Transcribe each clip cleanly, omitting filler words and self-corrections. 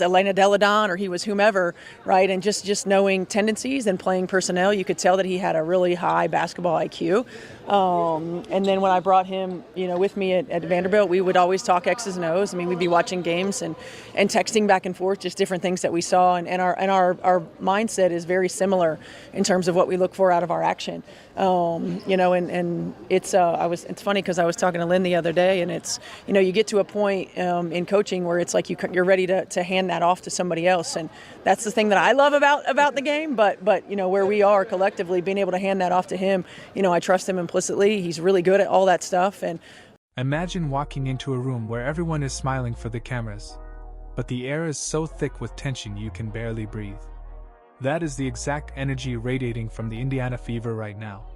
Elena Deladon or he was whomever, right? And just knowing tendencies and playing personnel, you could tell that he had a really high basketball IQ. And then when I brought him, with me at Vanderbilt, we would always talk X's and O's. I mean, we'd be watching games and texting back and forth, just different things that we saw. And our mindset is very similar in terms of what we look for out of our action. And it's funny because I was talking to Lynn the other day, and it's, you get to a point in coaching where it's like you're ready to hand that off to somebody else, and that's the thing that I love about the game. But where we are collectively, being able to hand that off to him, I trust him implicitly. He's really good at all that stuff. And imagine walking into a room where everyone is smiling for the cameras, but the air is so thick with tension you can barely breathe. That is the exact energy radiating from the Indiana Fever right now.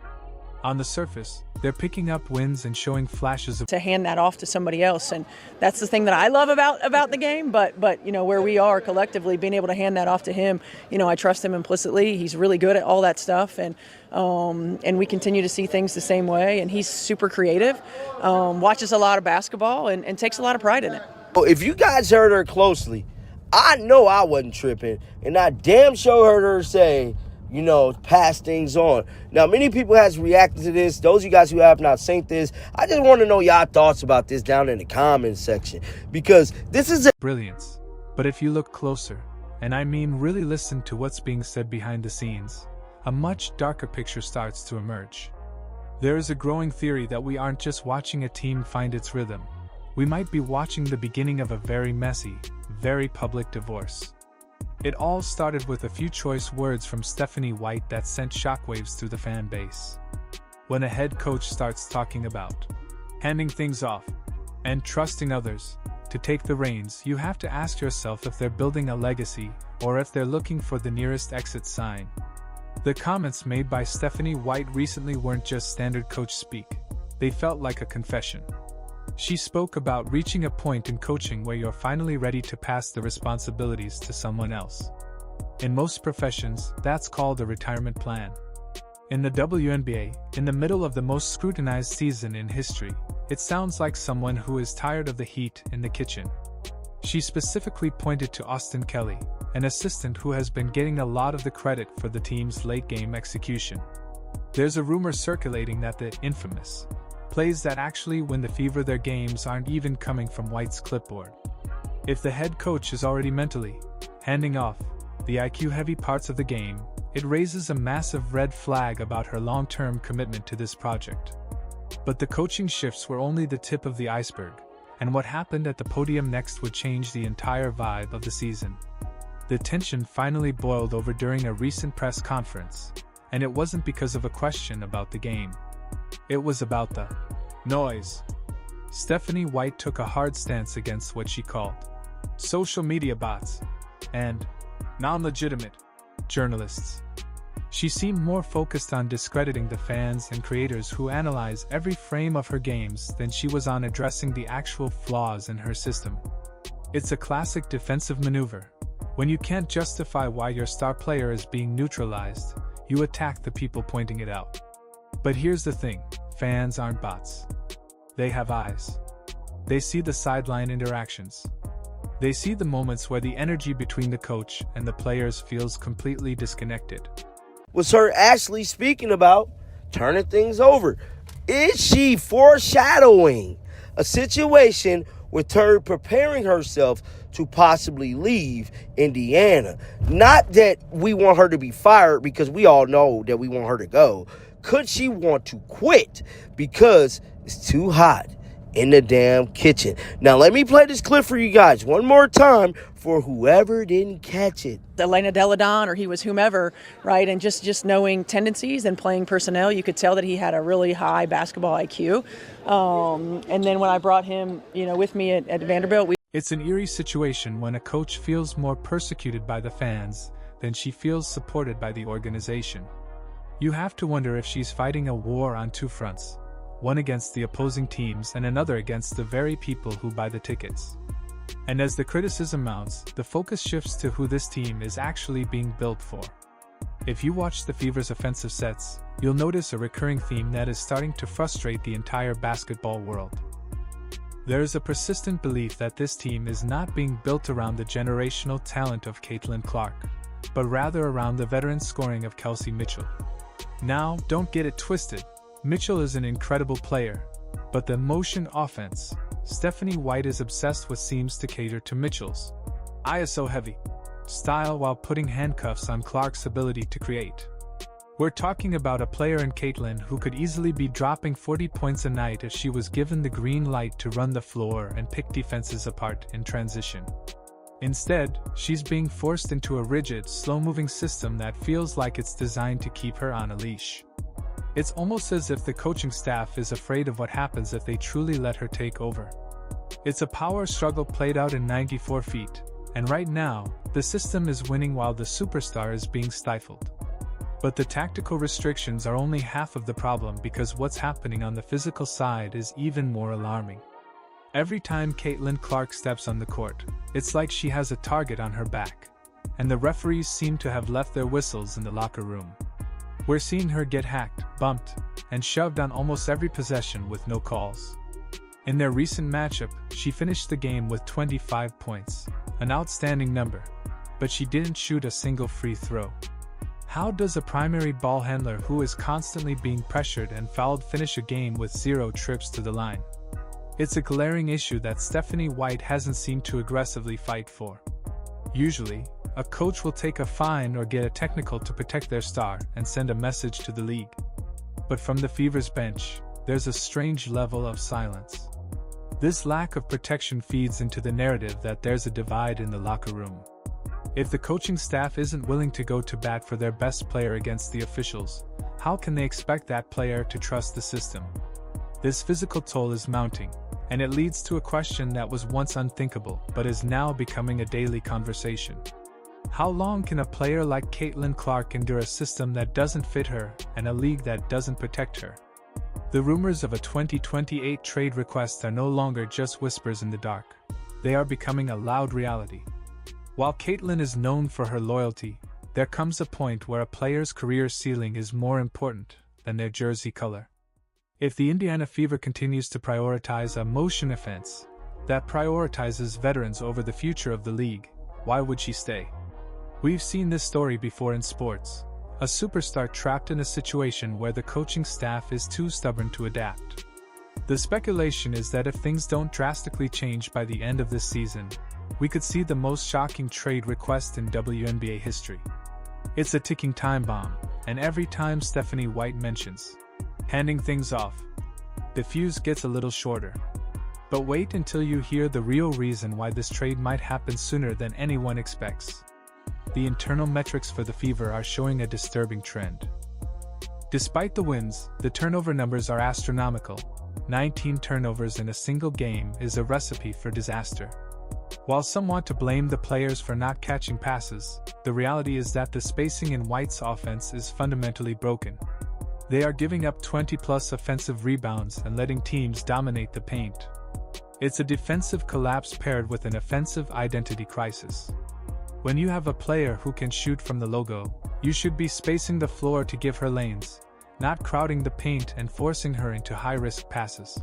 On the surface, they're picking up wins and showing flashes of to hand that off to somebody else, and that's the thing that I love about the game. But where we are collectively, being able to hand that off to him, I trust him implicitly. He's really good at all that stuff, and we continue to see things the same way. And he's super creative, watches a lot of basketball, and takes a lot of pride in it. Well, if you guys heard her closely, I know I wasn't tripping, and I damn sure heard her say, pass things on. Now, many people has reacted to this. Those of you guys who have not seen this, I just want to know y'all thoughts about this down in the comments section, because this is brilliance. But if you look closer, and I mean really listen to what's being said behind the scenes, a much darker picture starts to emerge. There is a growing theory that we aren't just watching a team find its rhythm. We might be watching the beginning of a very messy, very public divorce. It all started with a few choice words from Stephanie White that sent shockwaves through the fan base. When a head coach starts talking about handing things off and trusting others to take the reins, you have to ask yourself if they're building a legacy or if they're looking for the nearest exit sign. The comments made by Stephanie White recently weren't just standard coach speak. They felt like a confession. She spoke about reaching a point in coaching where you're finally ready to pass the responsibilities to someone else. In most professions, that's called a retirement plan. In the WNBA, in the middle of the most scrutinized season in history, it sounds like someone who is tired of the heat in the kitchen. She specifically pointed to Austin Kelly, an assistant who has been getting a lot of the credit for the team's late-game execution. There's a rumor circulating that the infamous plays that actually win the Fever their games aren't even coming from White's clipboard. If the head coach is already mentally handing off the IQ-heavy parts of the game, it raises a massive red flag about her long-term commitment to this project. But the coaching shifts were only the tip of the iceberg, and what happened at the podium next would change the entire vibe of the season. The tension finally boiled over during a recent press conference, and it wasn't because of a question about the game. It was about the noise. Stephanie White took a hard stance against what she called social media bots and non-legitimate journalists. She seemed more focused on discrediting the fans and creators who analyze every frame of her games than she was on addressing the actual flaws in her system. It's a classic defensive maneuver. When you can't justify why your star player is being neutralized, you attack the people pointing it out. But here's the thing, fans aren't bots. They have eyes. They see the sideline interactions. They see the moments where the energy between the coach and the players feels completely disconnected. Was her actually speaking about turning things over? Is she foreshadowing a situation with her preparing herself to possibly leave Indiana? Not that we want her to be fired, because we all know that we want her to go. Could she want to quit because it's too hot in the damn kitchen? Now, let me play this clip for you guys one more time for whoever didn't catch it. Elena Deladon or he was whomever, right? And just knowing tendencies and playing personnel, you could tell that he had a really high basketball IQ. And then when I brought him, with me at Vanderbilt, It's an eerie situation when a coach feels more persecuted by the fans than she feels supported by the organization. You have to wonder if she's fighting a war on two fronts, one against the opposing teams and another against the very people who buy the tickets. And as the criticism mounts, the focus shifts to who this team is actually being built for. If you watch the Fever's offensive sets, you'll notice a recurring theme that is starting to frustrate the entire basketball world. There is a persistent belief that this team is not being built around the generational talent of Caitlin Clark, but rather around the veteran scoring of Kelsey Mitchell. Now, don't get it twisted, Mitchell is an incredible player, but the motion offense, Stephanie White is obsessed with seems to cater to Mitchell's ISO heavy style while putting handcuffs on Clark's ability to create. We're talking about a player in Caitlin who could easily be dropping 40 points a night if she was given the green light to run the floor and pick defenses apart in transition. Instead, she's being forced into a rigid, slow-moving system that feels like it's designed to keep her on a leash. It's almost as if the coaching staff is afraid of what happens if they truly let her take over. It's a power struggle played out in 94 feet, and right now, the system is winning while the superstar is being stifled. But the tactical restrictions are only half of the problem because what's happening on the physical side is even more alarming. Every time Caitlin Clark steps on the court, it's like she has a target on her back, and the referees seem to have left their whistles in the locker room. We're seeing her get hacked, bumped, and shoved on almost every possession with no calls. In their recent matchup, she finished the game with 25 points, an outstanding number, but she didn't shoot a single free throw. How does a primary ball handler who is constantly being pressured and fouled finish a game with 0 trips to the line? It's a glaring issue that Stephanie White hasn't seemed to aggressively fight for. Usually, a coach will take a fine or get a technical to protect their star and send a message to the league. But from the Fever's bench, there's a strange level of silence. This lack of protection feeds into the narrative that there's a divide in the locker room. If the coaching staff isn't willing to go to bat for their best player against the officials, how can they expect that player to trust the system? This physical toll is mounting, and it leads to a question that was once unthinkable but is now becoming a daily conversation. How long can a player like Caitlin Clark endure a system that doesn't fit her and a league that doesn't protect her? The rumors of a 2028 trade request are no longer just whispers in the dark. They are becoming a loud reality. While Caitlin is known for her loyalty, there comes a point where a player's career ceiling is more important than their jersey color. If the Indiana Fever continues to prioritize a motion offense that prioritizes veterans over the future of the league, why would she stay? We've seen this story before in sports. A superstar trapped in a situation where the coaching staff is too stubborn to adapt. The speculation is that if things don't drastically change by the end of this season, we could see the most shocking trade request in WNBA history. It's a ticking time bomb, and every time Stephanie White mentions handing things off, the fuse gets a little shorter. But wait until you hear the real reason why this trade might happen sooner than anyone expects. The internal metrics for the Fever are showing a disturbing trend. Despite the wins, the turnover numbers are astronomical. 19 turnovers in a single game is a recipe for disaster. While some want to blame the players for not catching passes, the reality is that the spacing in White's offense is fundamentally broken. They are giving up 20-plus offensive rebounds and letting teams dominate the paint. It's a defensive collapse paired with an offensive identity crisis. When you have a player who can shoot from the logo, you should be spacing the floor to give her lanes, not crowding the paint and forcing her into high-risk passes.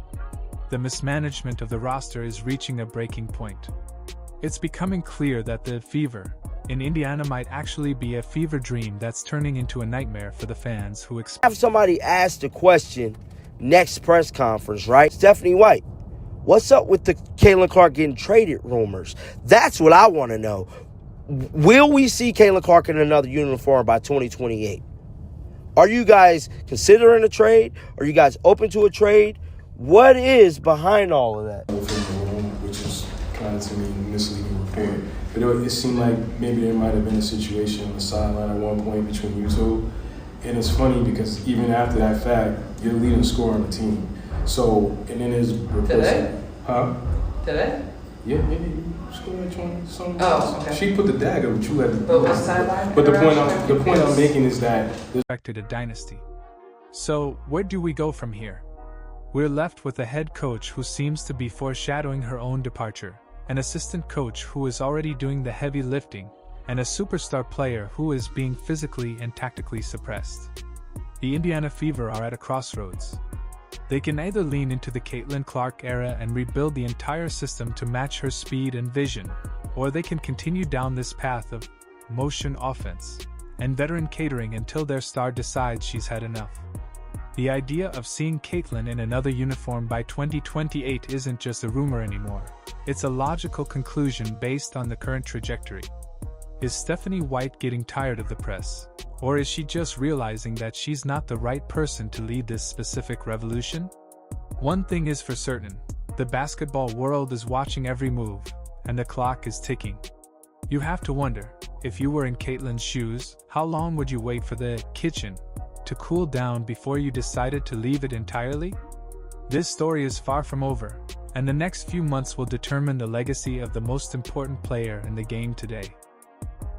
The mismanagement of the roster is reaching a breaking point. It's becoming clear that the Fever in Indiana might actually be a fever dream that's turning into a nightmare for the fans who expect. Have somebody ask the question next press conference, right? Stephanie White, what's up with the Caitlin Clark getting traded rumors? That's what I want to know. Will we see Caitlin Clark in another uniform by 2028? Are you guys considering a trade? Are you guys open to a trade? What is behind all of that? Which is kind of, to me, misleading report. But it seemed like maybe there might have been a situation on the sideline at one point between you two. And it's funny because even after that fact, you're the leading scorer on the team. So, and then there's reports. Today? Huh? Today? Yeah, maybe you scored like 20 something. Oh, okay. She put the dagger, but you had the. But what sideline? But the point I'm making is that Expected a dynasty. So, where do we go from here? We're left with a head coach who seems to be foreshadowing her own departure, an assistant coach who is already doing the heavy lifting, and a superstar player who is being physically and tactically suppressed. The Indiana Fever are at a crossroads. They can either lean into the Caitlin Clark era and rebuild the entire system to match her speed and vision, or they can continue down this path of motion offense and veteran catering until their star decides she's had enough. The idea of seeing Caitlin in another uniform by 2028 isn't just a rumor anymore. It's a logical conclusion based on the current trajectory. Is Stephanie White getting tired of the press? Or is she just realizing that she's not the right person to lead this specific revolution? One thing is for certain, the basketball world is watching every move, and the clock is ticking. You have to wonder, if you were in Caitlin's shoes, how long would you wait for the kitchen to cool down before you decided to leave it entirely? This story is far from over, and the next few months will determine the legacy of the most important player in the game today.